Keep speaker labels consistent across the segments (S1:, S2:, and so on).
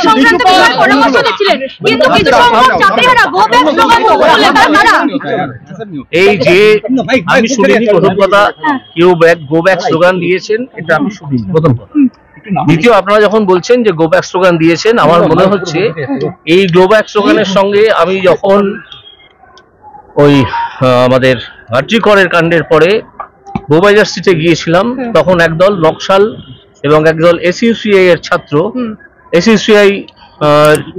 S1: সংক্রান্ত বিষয়ে পরামর্শ দিচ্ছিলেন, কিন্তু কিছু সংখ্যক চাকরিহারা গো ব্যাক স্লোগান বলে তারা
S2: এই যে আমি শুনিনি প্রথম কথা কেউ গো ব্যাক স্লোগান দিয়েছেন, এটা আমি শুনিনি প্রথম কথা। দ্বিতীয়, আপনারা যখন বলছেন যে গো ব্যাক স্লোগান দিয়েছেন, আমার মনে হচ্ছে এই গো ব্যাক স্লোগানের সঙ্গে আমি যখন ওই আমাদের আরজিকরের কাণ্ডের পরে বউবাজার স্ট্রিটে গিয়েছিলাম, তখন একদল নকশাল এবং একদল এসইউসিআই এর ছাত্র, এসইউসিআই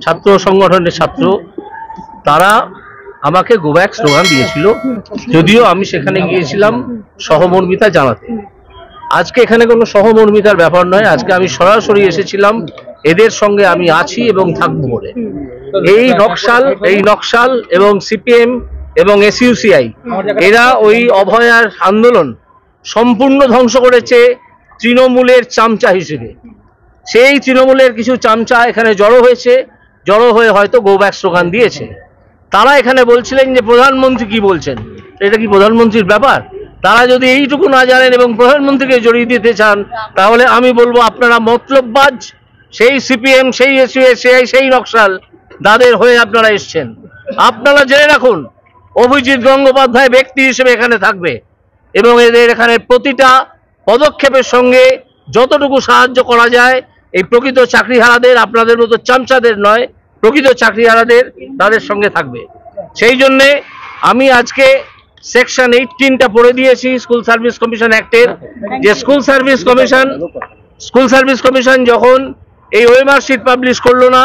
S2: ছাত্র সংগঠনের ছাত্র, তারা আমাকে গো ব্যাক স্লোগান দিয়েছিল, যদিও আমি সেখানে গিয়েছিলাম সহমর্মিতা জানাতে। আজকে এখানে কোনো সহমর্মিতার ব্যাপার নয়, আজকে আমি সরাসরি এসেছিলাম এদের সঙ্গে আমি আছি এবং থাকবো বলে। এই নকশাল এবং সিপিএম এবং এসইউসিআই এরা ওই অভয়ার আন্দোলন সম্পূর্ণ ধ্বংস করেছে তৃণমূলের চামচা হিসেবে। সেই তৃণমূলের কিছু চামচা এখানে জড়ো হয়েছে, জড়ো হয়ে হয়তো গো ব্যাক স্লোগান দিয়েছে। তারা এখানে বলছিলেন যে প্রধানমন্ত্রী কি বলছেন, এটা কি প্রধানমন্ত্রীর ব্যাপার? তারা যদি এইটুকু না জানেন এবং প্রধানমন্ত্রীকে জড়িয়ে দিতে চান, তাহলে আমি বলবো আপনারা মতলববাজ। সেই সিপিএম, সেই এসইউসিআই, সেই নকশাল তাদের হয়ে আপনারা এসছেন। আপনারা জেনে রাখুন, অভিজিৎ গঙ্গোপাধ্যায় ব্যক্তি হিসেবে এখানে থাকবে এবং এদের এখানে প্রতিটা পদক্ষেপের সঙ্গে যতটুকু সাহায্য করা যায় এই প্রকৃত চাকরিহারাদের, আপনাদের মতো চামচাদের নয়, প্রকৃত চাকরিহারাদের তাদের সঙ্গে থাকবে। সেই জন্যে আমি আজকে সেকশন 18টা পড়ে দিয়েছি স্কুল সার্ভিস কমিশন অ্যাক্টের, যে স্কুল সার্ভিস কমিশন যখন এই ওএমআর শিট পাবলিশ করলো না,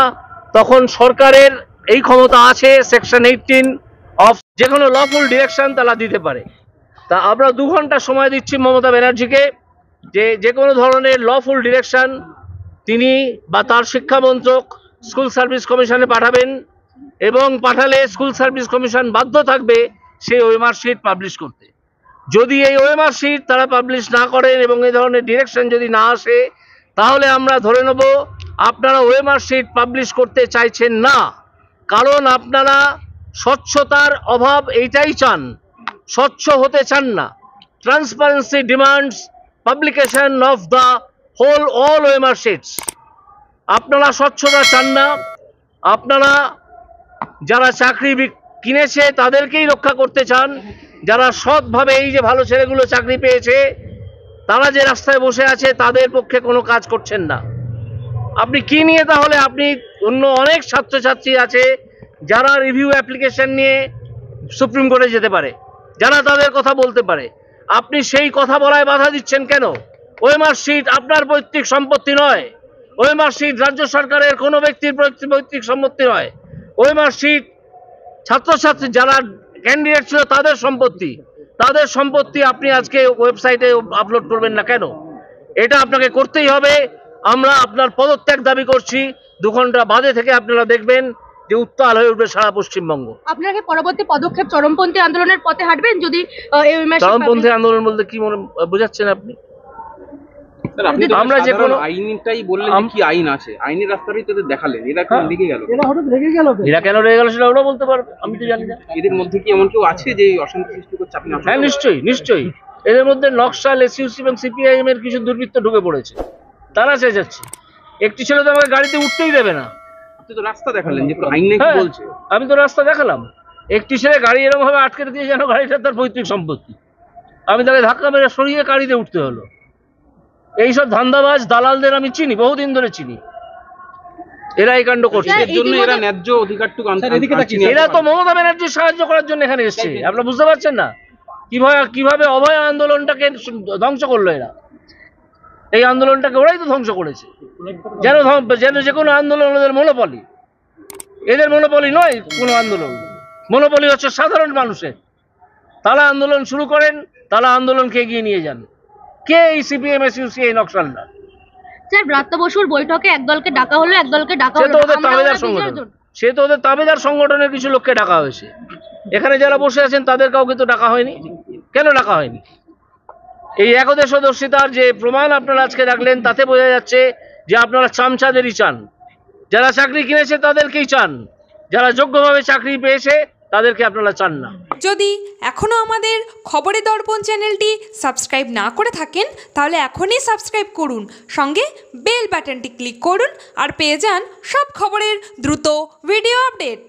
S2: তখন সরকারের এই ক্ষমতা আছে সেকশন 18 অফ যে কোনো লফুল ডিরেকশন তারা দিতে পারে। তা আমরা 2 ঘন্টা সময় দিচ্ছি মমতা ব্যানার্জিকে, যে কোনো ধরনের লফুল ডিরেকশন তিনি বা তার শিক্ষামন্ত্রক স্কুল সার্ভিস কমিশনে পাঠাবেন, এবং পাঠালে স্কুল সার্ভিস কমিশন বাধ্য থাকবে সেই ওএমআর শিট পাবলিশ করতে। যদি এই ওএমআর শিট তারা পাবলিশ না করেন এবং এই ধরনের ডিরেকশন যদি না আসে, তাহলে আমরা ধরে নেব আপনারা ওএমআর শিট পাবলিশ করতে চাইছেন না, কারণ আপনারা স্বচ্ছতার অভাব এইটাই চান, স্বচ্ছ হতে চান না। Transparency demands publication of the all OMR shits. আপনারা স্বচ্ছতা চান না, আপনারা যারা চাকরি কিনেছে তাদেরকেই রক্ষা করতে চান, যারা সৎভাবে এই যে ভালো ছেলেগুলো চাকরি পেয়েছে তারা যে রাস্তায় বসে আছে তাদের পক্ষে কোনো কাজ করছেন না। আপনি কি নিয়ে তাহলে, আপনি অন্য অনেক ছাত্রছাত্রী আছে যারা রিভিউ অ্যাপ্লিকেশন নিয়ে সুপ্রিম কোর্টে যেতে পারে, যারা তাদের কথা বলতে পারে, আপনি সেই কথা বলায় বাধা দিচ্ছেন কেন? ওএমআর শিট আপনার পৈতৃক সম্পত্তি নয়, ওএমআর শিট রাজ্য সরকারের কোনো ব্যক্তির পৈতৃক সম্পত্তি নয়। ওএমআর শিট ছাত্রছাত্রী যারা ক্যান্ডিডেট ছিল তাদের সম্পত্তি, তাদের সম্পত্তি আপনি আজকে ওয়েবসাইটে আপলোড করবেন না কেন? এটা আপনাকে করতেই হবে। আমরা আপনার পদত্যাগ দাবি করছি। 2 ঘন্টা বাদে থেকে আপনারা দেখবেন যে উত্তাল হয়ে উঠবে সারা পশ্চিমবঙ্গ।
S1: আপনাকে পরবর্তী পদক্ষেপ চরমপন্থী আন্দোলনের পথে হাঁটবেন যদি
S2: চরমপন্থী আন্দোলন বলতে কি মনে বোঝাচ্ছেন আপনি?
S3: আমরা যে কোনো আইনটাই বললেন, কি আইন আছে, আইনের রাস্তাটাই তো দেখালেন, এরা কেন রেগে গেল?
S2: এরা কেন রেগে গেল সেটা ওরা বলতে পারবে, আমি তো জানি না।
S3: এদের মধ্যে কি এমন কেউ আছে যে অশান্তি সৃষ্টি করছে? আপনি
S2: হ্যাঁ, নিশ্চয়ই এদের মধ্যে নকশাল, এসইউসি এবং সিপিআইএম এর কিছু দুর্বৃত্ত ঢুকে পড়েছে, তারা চেঁচাচ্ছে। একটি ছেলে তো আমাকে গাড়িতে উঠতেই দেবে না।
S3: আপনি তো রাস্তা দেখালেন যে আইন নাকি বলছে।
S2: আমি তো রাস্তা দেখালাম, একটি ছেলে গাড়ি এরকম ভাবে আটকে দিয়ে যেন গাড়িটা তার পৈতৃক সম্পত্তি, আমি তাকে ধাক্কা মেরে সরিয়ে গাড়িতে উঠতে হলো। এইসব ধান্দাবাজ দালালদের আমি চিনি, বহুদিন ধরে চিনি, এরা এই কাণ্ড করছে।
S3: এর জন্য এরা ন্যায্য অধিকারটুকু
S2: এরা তো মমতা ব্যানার্জির সাহায্য করার জন্য এখানে এসছে। আপনারা বুঝতে পারছেন না কিভাবে অভয় আন্দোলনটাকে ধ্বংস করলো এরা? এই আন্দোলনটাকে ওরাই তো ধ্বংস করেছে। যেন যে কোনো আন্দোলন ওদের মনোপলি, এদের মনোপলি নয় কোনো আন্দোলন, মনোপলি হচ্ছে সাধারণ মানুষের। তারা আন্দোলন শুরু করেন, তারা আন্দোলনকে এগিয়ে নিয়ে যান। কে এই সিপিএম, এসইউসিআই, নকশালরা?
S1: স্যার, ব্রাত্য বসুর বৈঠকে একদলকে ডাকা হলো, একদলকে ডাকা হলো,
S2: সে তো ওদের তাবেদার সংগঠনের কিছু লোককে ডাকা হয়েছে। এখানে যারা বসে আছেন তাদের কাউকে তো ডাকা হয়নি। কেন ডাকা হয়নি? এই একদে সদস্যতার যে প্রমাণ আপনারা আজকে রাখলেন তাতে বোঝা যাচ্ছে যে আপনারা চামচাদেরই চান। যারা চাকরি কিনেছে তাদেরকেই চান, যারা যোগ্যভাবে চাকরি পেয়েছে তাদেরকে আপনারা চান না।
S4: যদি এখনও আমাদের খবরের দর্পণ চ্যানেলটি সাবস্ক্রাইব না করে থাকেন তাহলে এখনই সাবস্ক্রাইব করুন, সঙ্গে বেল বাটনটি ক্লিক করুন আর পেয়ে যান সব খবরের দ্রুত ভিডিও আপডেট।